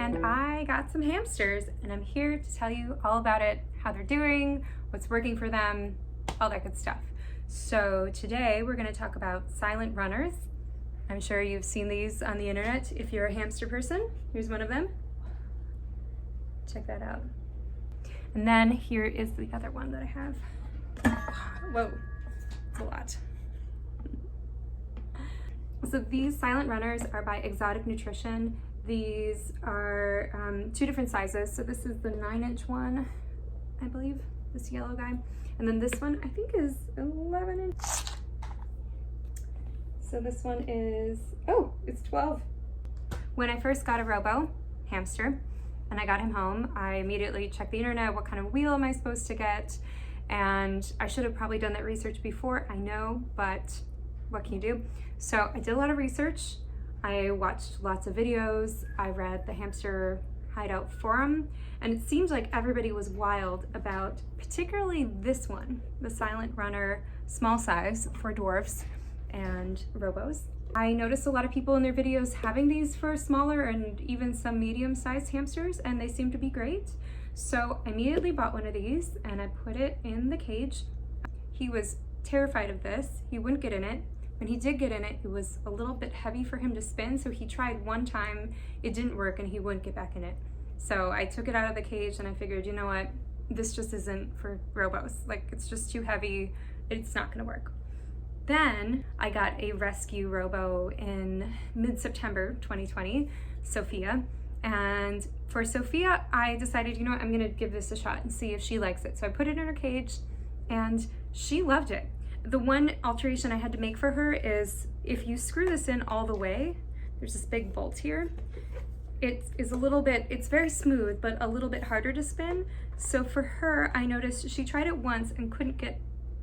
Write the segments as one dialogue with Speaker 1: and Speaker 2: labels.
Speaker 1: and I got some hamsters, and I'm here to tell you all about it, how they're doing, what's working for them, all that good stuff. So today we're going to talk about silent runners. I'm sure you've seen these on the internet if you're a hamster person. Here's one of them. Check that out. And then here is the other one that I have. Whoa, it's a lot. So these silent runners are by Exotic Nutrition. These are 2 different sizes. So this is the 9-inch one, I believe, this yellow guy. And then this one I think is 11 inch. So this one is, oh, it's 12. When I first got a Robo hamster and I got him home, I immediately checked the internet, what kind of wheel am I supposed to get? And I should have probably done that research before, I know, but what can you do? So I did a lot of research. I watched lots of videos. I read the Hamster Hideout Forum, and it seemed like everybody was wild about particularly this one, the silent runner, small size for dwarfs and robos. I noticed a lot of people in their videos having these for smaller and even some medium-sized hamsters, and they seem to be great. So I immediately bought one of these and I put it in the cage. He was terrified of this. He wouldn't get in it. When he did get in it, it was a little bit heavy for him to spin, so he tried one time, it didn't work, and he wouldn't get back in it. So I took it out of the cage and I figured, you know what, this just isn't for robos. Like, it's just too heavy, it's not gonna work. Then I got a rescue Robo in mid-September 2020, Sofia. And for Sofia, I decided, you know what, I'm gonna give this a shot and see if she likes it. So I put it in her cage and she loved it. The one alteration I had to make for her is if you screw this in all the way, there's this big bolt here. It is a little bit, it's very smooth, but a little bit harder to spin. So for her, I noticed she tried it once and couldn't get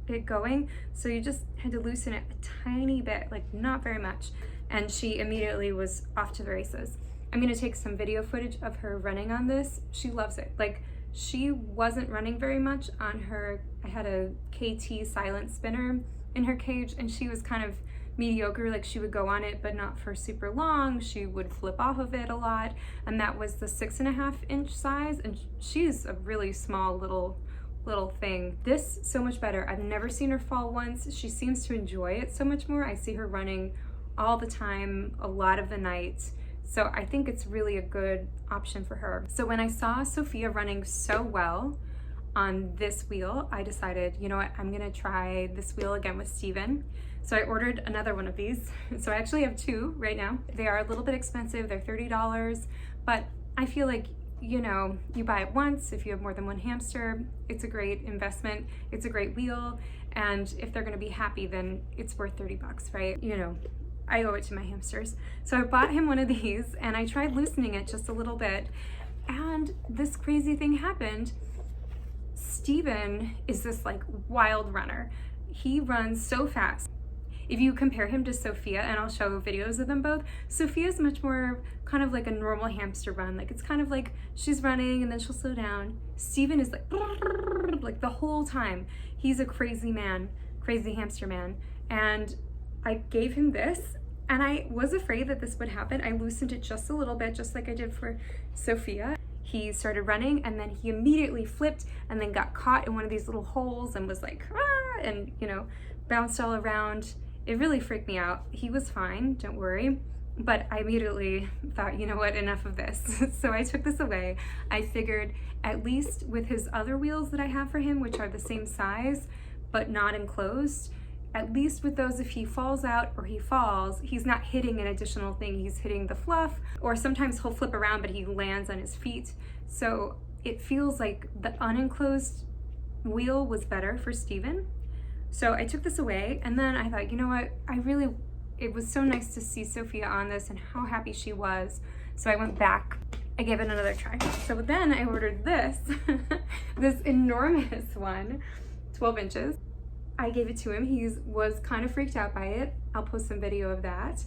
Speaker 1: it going. So you just had to loosen it a tiny bit, like not very much. And she immediately was off to the races. I'm gonna take some video footage of her running on this. She loves it. Like, she wasn't running very much on her, I had a KT silent spinner in her cage, and she was kind of mediocre. Like, she would go on it, but not for super long. She would flip off of it a lot. And that was the 6.5-inch size. And she's a really small little thing. This, so much better. I've never seen her fall once. She seems to enjoy it so much more. I see her running all the time, a lot of the night. So I think it's really a good option for her. So when I saw Sofia running so well on this wheel, I decided, you know what, I'm gonna try this wheel again with Steven. So I ordered another one of these. So I actually have 2 right now. They are a little bit expensive, they're $30, but I feel like, you know, you buy it once, if you have more than one hamster, it's a great investment, it's a great wheel, and if they're gonna be happy, then it's worth 30 bucks, right? You know, I owe it to my hamsters. So I bought him one of these and I tried loosening it just a little bit, and this crazy thing happened. Steven is this like wild runner. He runs so fast. If you compare him to Sofia, and I'll show videos of them both, Sofia's much more kind of like a normal hamster run. Like, it's kind of like she's running and then she'll slow down. Steven is like the whole time. He's a crazy man, crazy hamster man. And I gave him this, and I was afraid that this would happen. I loosened it just a little bit, just like I did for Sofia. He started running, and then he immediately flipped and then got caught in one of these little holes and was like, ah, and, you know, bounced all around. It really freaked me out. He was fine, don't worry. But I immediately thought, you know what, enough of this. So I took this away. I figured, at least with his other wheels that I have for him, which are the same size, but not enclosed, at least with those, if he falls out or he falls, he's not hitting an additional thing, he's hitting the fluff, or sometimes he'll flip around but he lands on his feet. So it feels like the unenclosed wheel was better for Steven. So I took this away, and then I thought, you know what, it was so nice to see Sofia on this and how happy she was. So I went back, I gave it another try. So then I ordered this, this enormous one, 12 inches. I gave it to him. He was kind of freaked out by it. I'll post some video of that.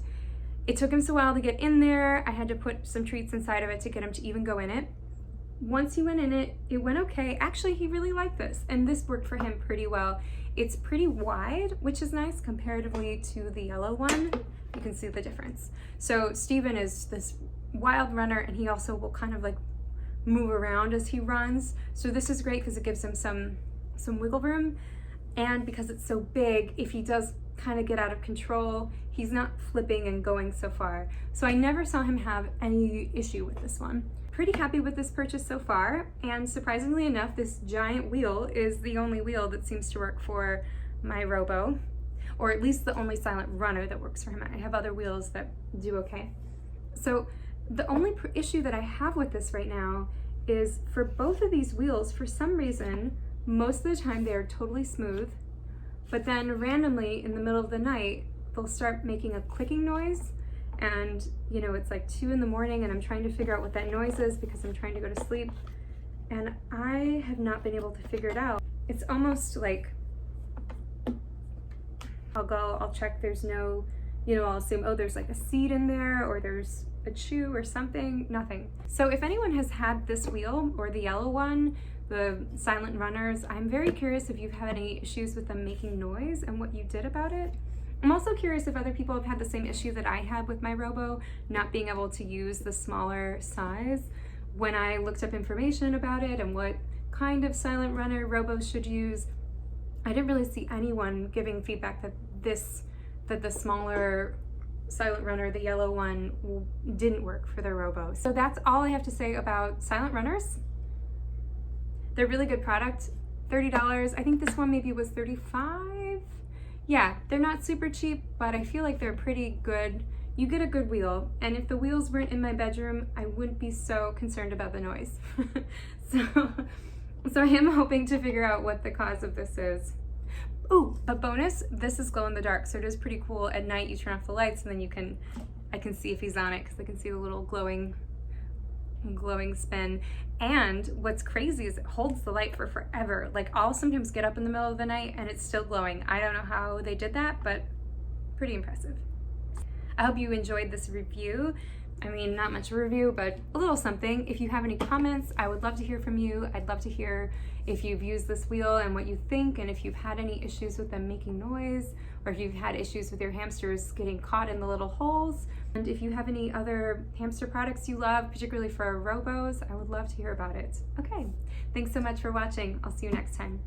Speaker 1: It took him so while to get in there. I had to put some treats inside of it to get him to even go in it. Once he went in it, it went okay. Actually, he really liked this, and this worked for him pretty well. It's pretty wide, which is nice comparatively to the yellow one. You can see the difference. So Steven is this wild runner, and he also will kind of like move around as he runs. So this is great because it gives him some wiggle room. And because it's so big, if he does kind of get out of control, he's not flipping and going so far. So I never saw him have any issue with this one. Pretty happy with this purchase so far, and surprisingly enough, this giant wheel is the only wheel that seems to work for my Robo, or at least the only silent runner that works for him. I have other wheels that do okay. So the only issue that I have with this right now is for both of these wheels, for some reason, most of the time they're totally smooth, but then randomly in the middle of the night, they'll start making a clicking noise. And you know, it's like 2 in the morning and I'm trying to figure out what that noise is because I'm trying to go to sleep. And I have not been able to figure it out. It's almost like, I'll check there's no, you know, I'll assume, oh, there's like a seed in there or there's a chew or something, nothing. So if anyone has had this wheel or the yellow one, the silent runners, I'm very curious if you've had any issues with them making noise and what you did about it. I'm also curious if other people have had the same issue that I had with my Robo, not being able to use the smaller size. When I looked up information about it and what kind of silent runner Robos should use, I didn't really see anyone giving feedback that the smaller silent runner, the yellow one, didn't work for their Robo. So that's all I have to say about silent runners. They're a really good product, $30. I think this one maybe was $35. Yeah, they're not super cheap, but I feel like they're pretty good. You get a good wheel, and if the wheels weren't in my bedroom, I wouldn't be so concerned about the noise. So I am hoping to figure out what the cause of this is. Oh, a bonus, this is glow in the dark, so it is pretty cool. At night you turn off the lights and then I can see if he's on it because I can see the little glowing spin. And what's crazy is it holds the light for forever. Like, I'll sometimes get up in the middle of the night and it's still glowing. I don't know how they did that, but pretty impressive. I hope you enjoyed this review. I mean, not much of a review, but a little something. If you have any comments, I would love to hear from you. I'd love to hear if you've used this wheel and what you think, and if you've had any issues with them making noise, or if you've had issues with your hamsters getting caught in the little holes. And if you have any other hamster products you love, particularly for Robos, I would love to hear about it. Okay, thanks so much for watching. I'll see you next time.